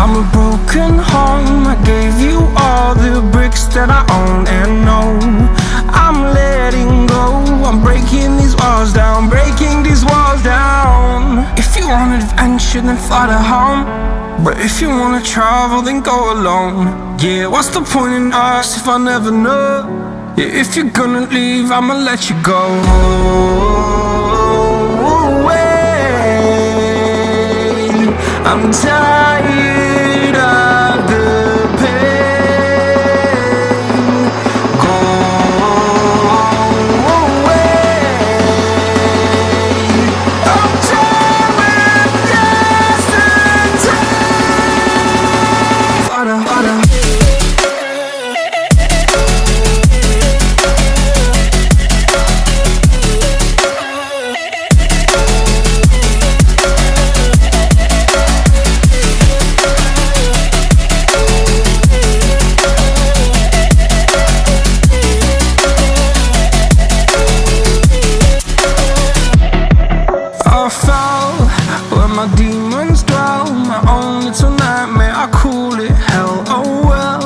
I'm a broken home. I gave you all the bricks that I own and know. I'm letting go. I'm breaking these walls down, breaking these walls down. If you want adventure, then fly to home. But if you wanna travel, then go alone. Yeah, what's the point in us if I never know? Yeah, if you're gonna leave, I'ma let you go. I'm tired of the pain. Go away. I'm tired of yesterday. Harder, harder. I fell where my demons dwell. My own little nightmare, I call it hell. Oh well,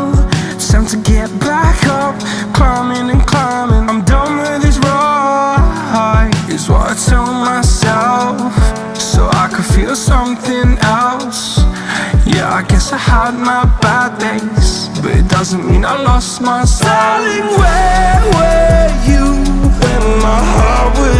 it's time to get back up. Climbing and climbing, I'm done with this ride, is what I tell myself, so I could feel something else. Yeah, I guess I had my bad days, but it doesn't mean I lost my style. Darling, where were you when my heart was